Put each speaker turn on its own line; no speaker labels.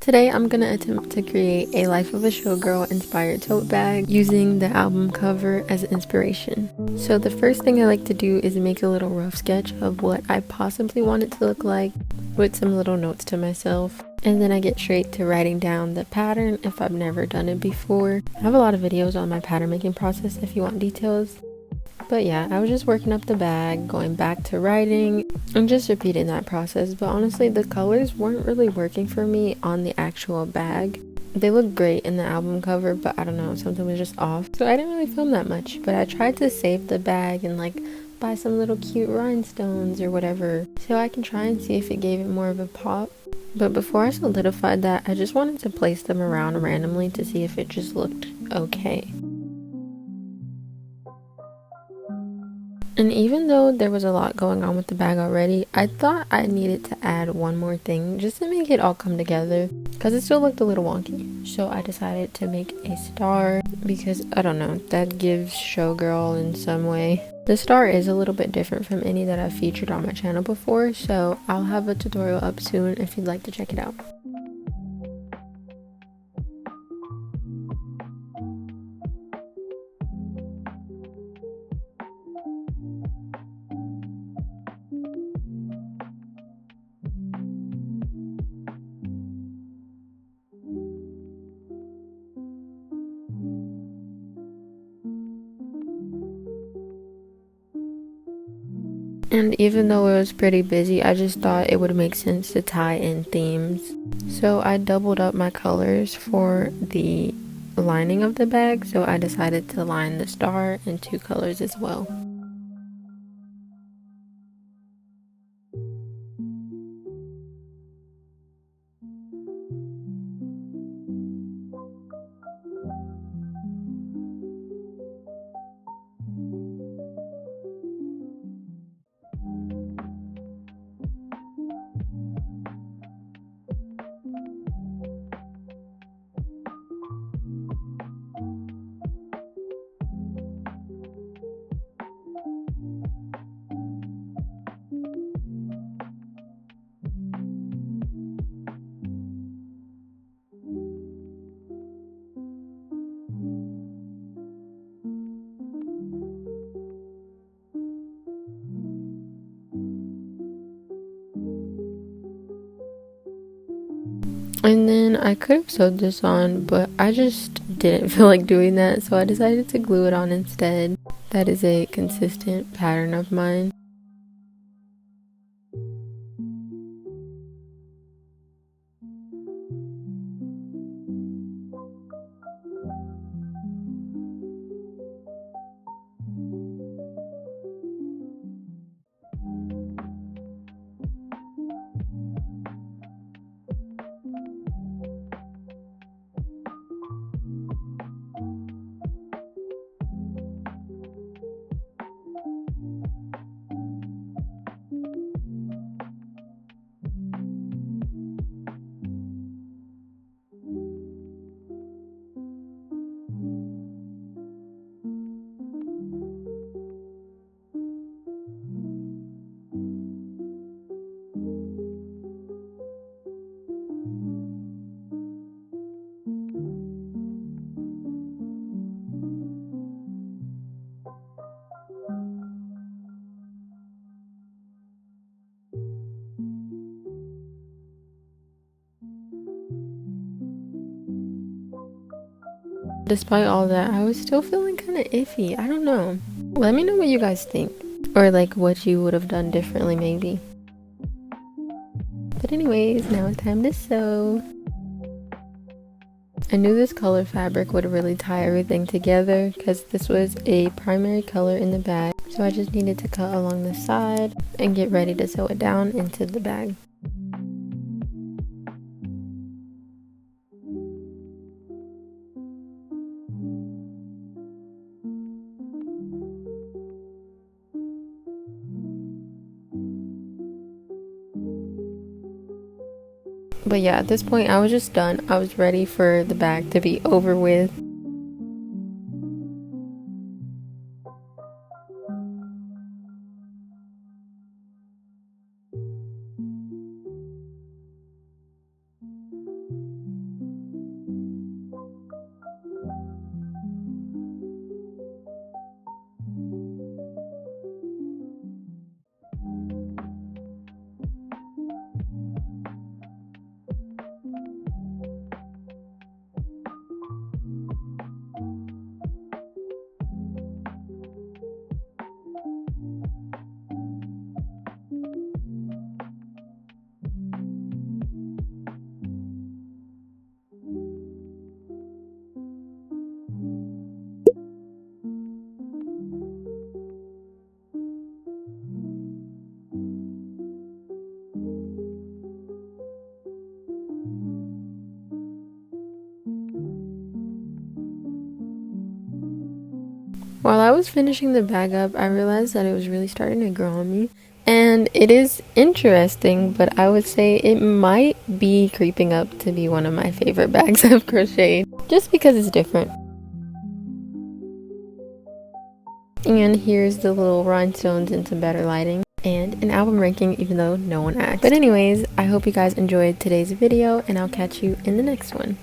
Today I'm gonna attempt to create a Life of a Showgirl inspired tote bag using the album cover as inspiration. So the first thing I like to do is make a little rough sketch of what I possibly want it to look like with some little notes to myself. And then I get straight to writing down the pattern if I've never done it before. I have a lot of videos on my pattern making process if you want details. But yeah, I was just working up the bag, going back to writing, and just repeating that process. But honestly, the colors weren't really working for me on the actual bag. They looked great in the album cover, but I don't know, something was just off. So I didn't really film that much, but I tried to save the bag and like buy some little cute rhinestones or whatever, so I can try and see if it gave it more of a pop. But before I solidified that, I just wanted to place them around randomly to see if it just looked okay. And even though there was a lot going on with the bag already, I thought I needed to add one more thing just to make it all come together because it still looked a little wonky. So I decided to make a star because, I don't know, that gives Showgirl in some way. The star is a little bit different from any that I've featured on my channel before, so I'll have a tutorial up soon if you'd like to check it out. And even though it was pretty busy, I just thought it would make sense to tie in themes. So I doubled up my colors for the lining of the bag, so I decided to line the star in 2 colors as well. And then I could have sewed this on, but I just didn't feel like doing that, so I decided to glue it on instead. That is a consistent pattern of mine. Despite all that, I was still feeling kind of iffy. I don't know. Let me know what you guys think, or like what you would have done differently maybe. But anyways, now it's time to sew. I knew this color fabric would really tie everything together because this was a primary color in the bag, so I just needed to cut along the side and get ready to sew it down into the bag. But yeah, at this point I was just done. I was ready for the bag to be over with. While I was finishing the bag up, I realized that it was really starting to grow on me. And it is interesting, but I would say it might be creeping up to be one of my favorite bags I've crocheted, just because it's different. And here's the little rhinestones into better lighting, and an album ranking even though no one asked. But anyways, I hope you guys enjoyed today's video, and I'll catch you in the next one.